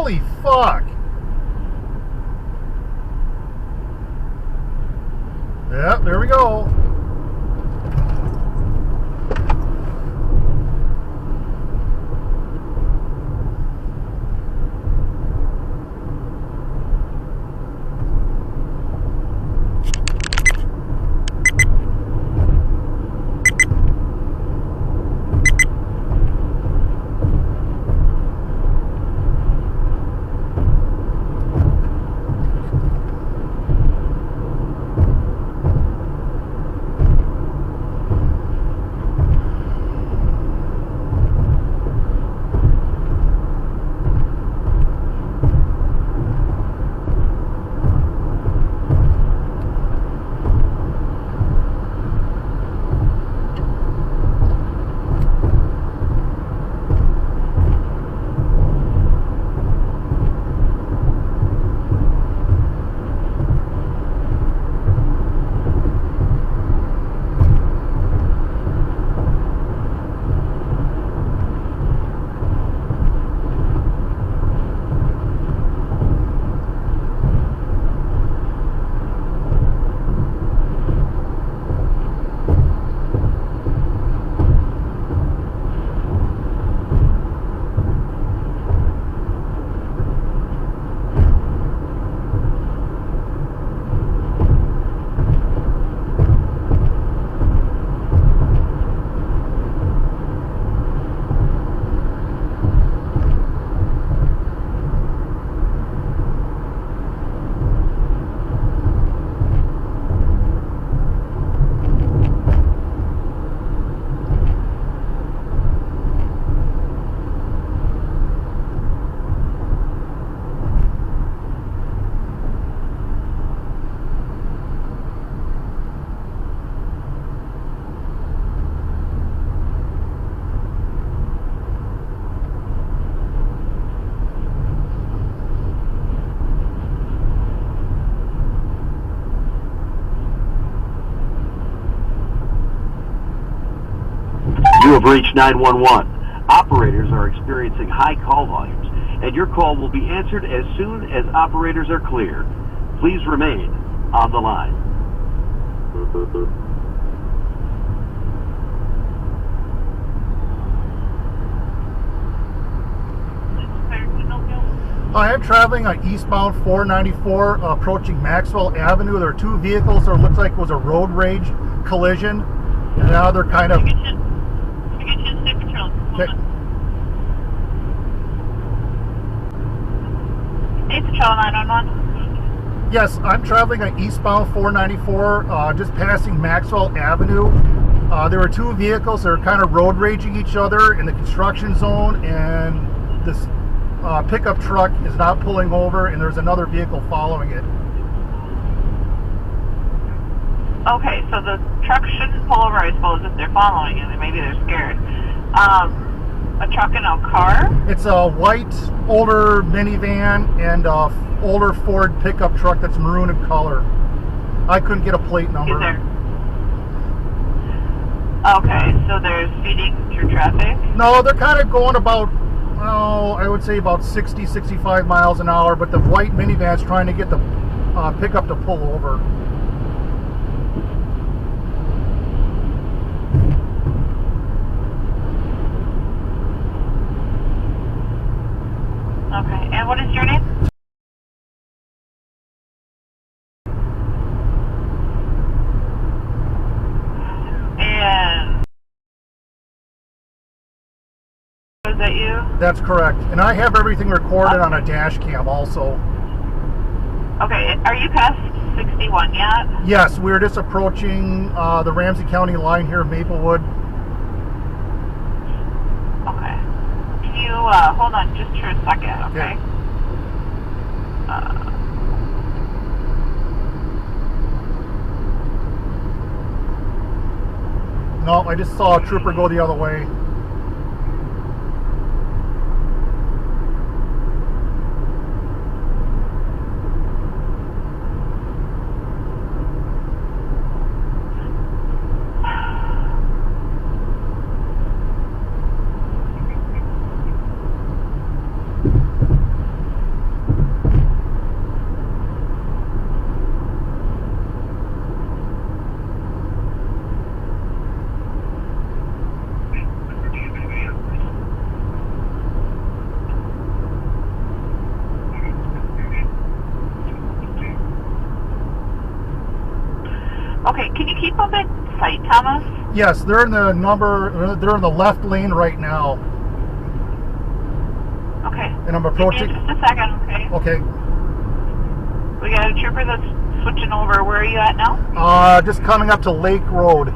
Holy fuck! Yep, there we go. You have reached 911. Operators are experiencing high call volumes, and your call will be answered as soon as operators are cleared. Please remain on the line. I am traveling on eastbound 494 approaching Maxwell Avenue. There are two vehicles, so it looks like it was a road rage collision. And now they're kind of... Okay. State Patrol 911. Yes, I'm traveling on eastbound 494, just passing Maxwell Avenue. There were two vehicles that are kind of road raging each other in the construction zone, and this pickup truck is not pulling over, and there's another vehicle following it. Okay, so the truck shouldn't pull over, I suppose, if they're following you. Maybe they're scared. A truck and a car? It's a white, older minivan and a older Ford pickup truck that's maroon in color. I couldn't get a plate number. Is there? Okay, so they're speeding through traffic? No, they're kind of going about, I would say about 60, 65 miles an hour, but the white minivan's trying to get the pickup to pull over. Okay, and what is your name? And was that you? That's correct. And I have everything recorded on a dash cam also. Okay, are you past 61 yet? Yes, we're just approaching the Ramsey County line here in Maplewood. Okay. Can you hold on just for a second, okay? No, I just saw a trooper go the other way. Yes, they're in the they're in the left lane right now. Okay. And I'm Give approaching. me just a second, okay? Okay. We got a trooper that's switching over. Where are you at now? Just coming up to Lake Road.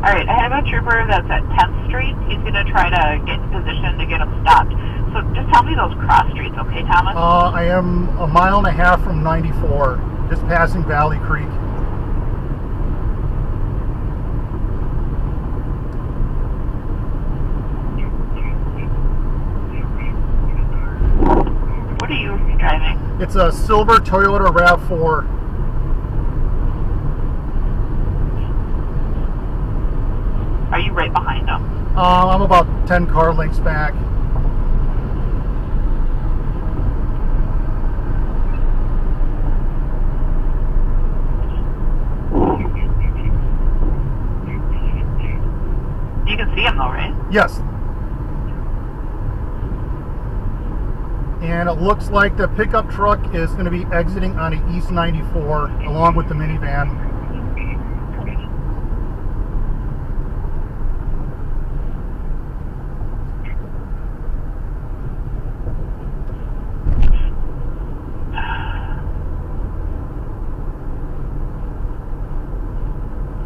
All right, I have a trooper that's at 10th Street. He's going to try to get in position to get him stopped. So just tell me those cross streets, okay, Thomas? I am a mile and a half from 94, just passing Valley Creek. What are you driving? It's a silver Toyota RAV4. Are you right behind him? I'm about 10 car lengths back. You can see him though, right? Yes. And it looks like the pickup truck is going to be exiting on East 94 along with the minivan.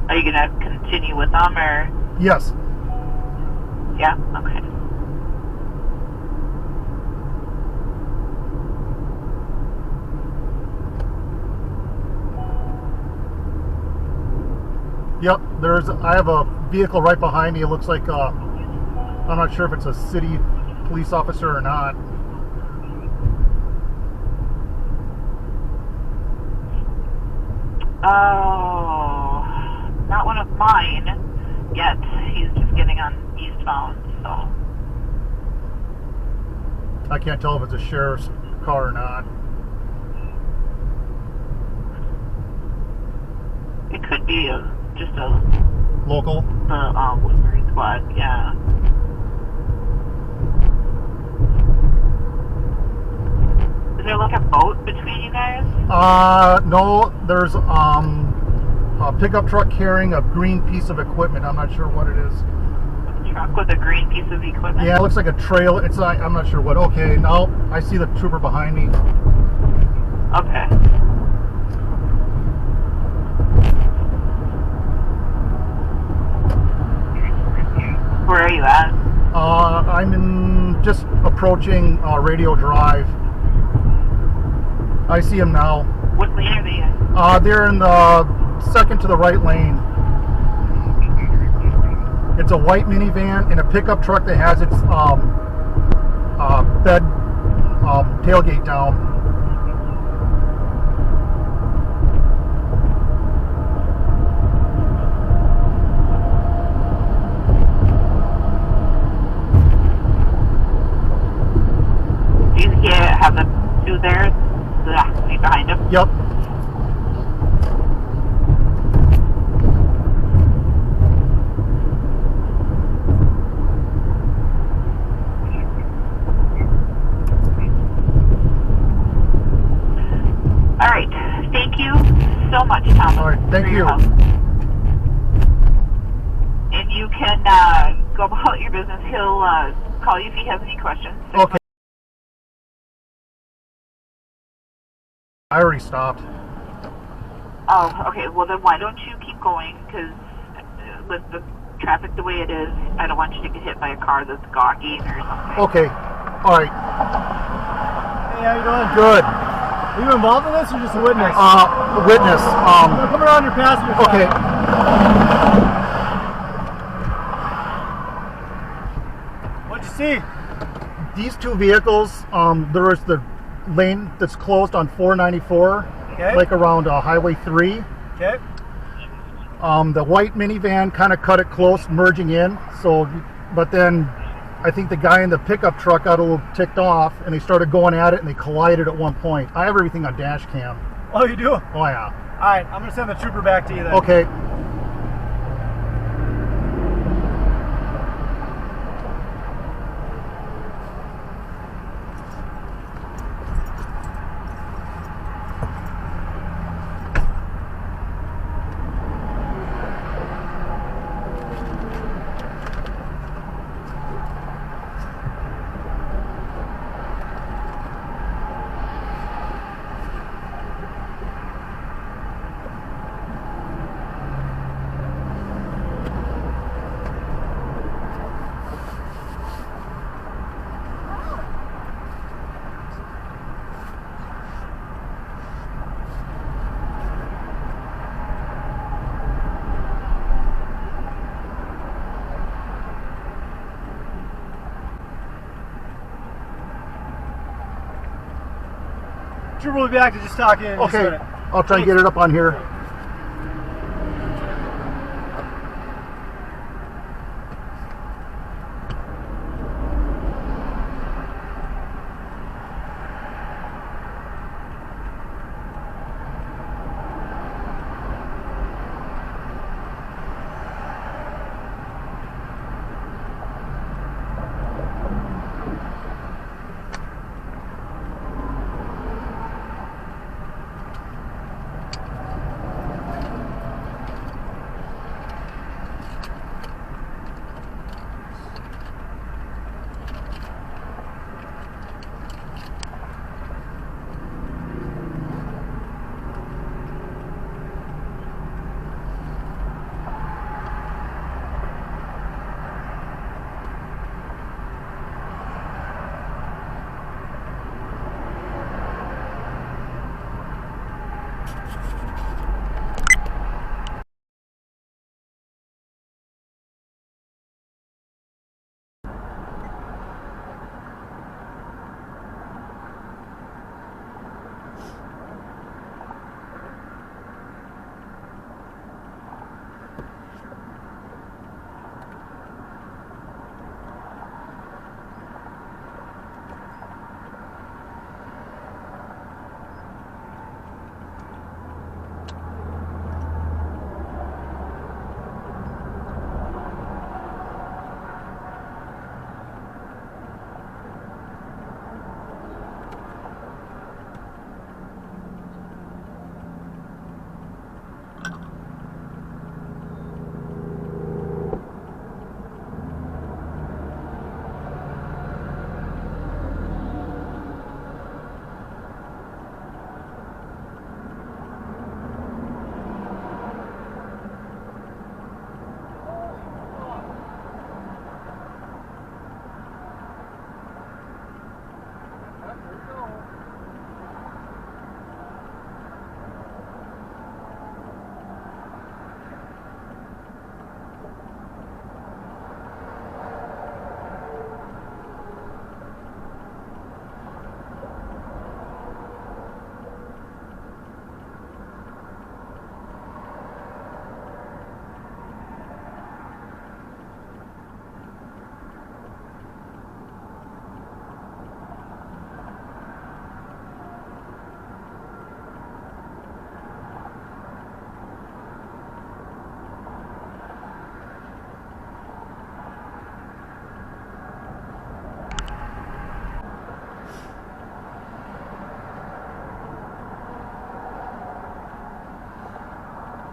Are you going to continue with them or? Yes. Yeah, okay. Yep, I have a vehicle right behind me. It looks like, I'm not sure if it's a city police officer or not. Oh, not one of mine yet. He's just getting on eastbound, so. I can't tell if it's a sheriff's car or not. It could be just a Local? Woodbury squad, yeah. Is there like a boat between you guys? No, there's a pickup truck carrying a green piece of equipment. I'm not sure what it is. A truck with a green piece of equipment? Yeah, it looks like a trailer. It's like, I'm not sure what. Okay, now I see the trooper behind me. Okay. Where are you at? I'm just approaching Radio Drive. I see him now. What lane are they in? They're in the second to the right lane. It's a white minivan and a pickup truck that has its bed tailgate down. Do you have the two there? Behind him? Yep. All right. Thank you so much, Thomas. All right. Thank for your you. help. And you can go about your business. He'll call you if he has any questions. Okay. I already stopped. Oh, okay. Well, then why don't you keep going? Because with the traffic the way it is, I don't want you to get hit by a car that's gawking or something. Okay. All right. Hey, how you doing? Good. Are you involved in this or just a witness? Witness. Come around your passenger side. Okay. What'd you see? These two vehicles, there is the lane that's closed on 494, Okay. like around Highway 3. Okay. The white minivan kind of cut it close, merging in. So, but then I think the guy in the pickup truck got a little ticked off, and they started going at it, and they collided at one point. I have everything on dash cam. Oh, you do? Oh yeah. All right, I'm gonna send the trooper back to you then. Okay. Trooper will be back to just talk in just a Okay. minute. I'll try and get it up on here.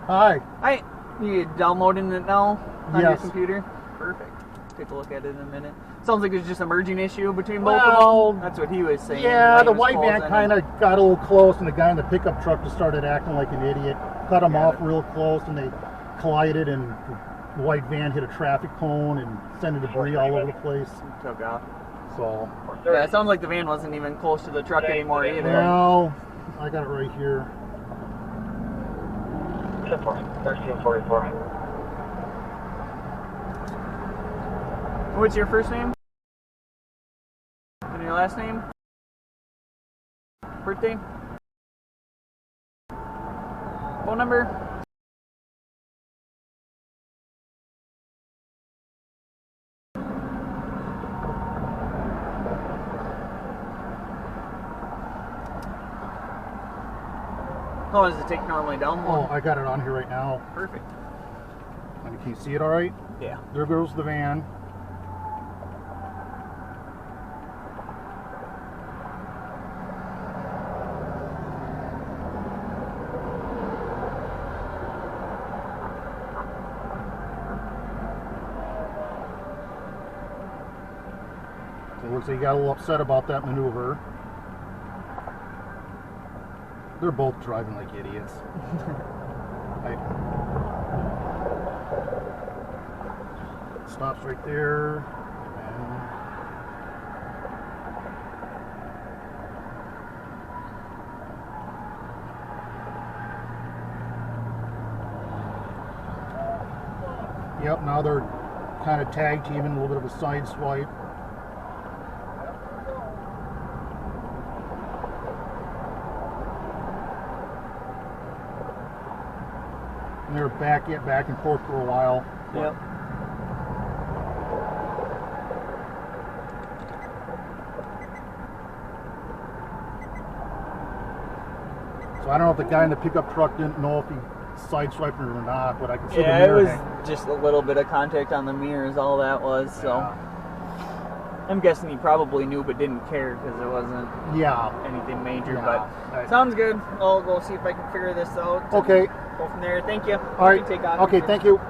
Hi. Hi, you downloading it now on your Yes. computer? Perfect. take a look at it in a minute. Sounds like there's just a merging issue between both of Well, them. That's what he was saying. Yeah, when the he was white van closing. kind of got a little close, and the guy in the pickup truck just started acting like an idiot. Cut him Got off it. real close, and they collided, and the white van hit a traffic cone and sending debris all over the place. Took off. So, Yeah, it sounds like the van wasn't even close to the truck anymore either. well, I got it right here. 1344. What's your first name? And your last name? Birthday? Phone number? How long does it take normally down? Oh, I got it on here right now. Perfect. And can you see it all right? Yeah. There goes the van. So it looks like you got a little upset about that maneuver. They're both driving like idiots. Stops right there. Yep, now they're kind of tag teaming, a little bit of a side swipe. And they're back and forth for a while. Yep. So I don't know if the guy in the pickup truck didn't know if he sideswiped it or not, but I can see the Yeah, it mirror was hang. just a little bit of contact on the mirrors, all that was. So Yeah. I'm guessing he probably knew but didn't care because it wasn't Yeah. anything major. Yeah. But sounds good. I'll go see if I can figure this out. Okay. Go from there. Thank you. All right. You can take off. Okay, thank you.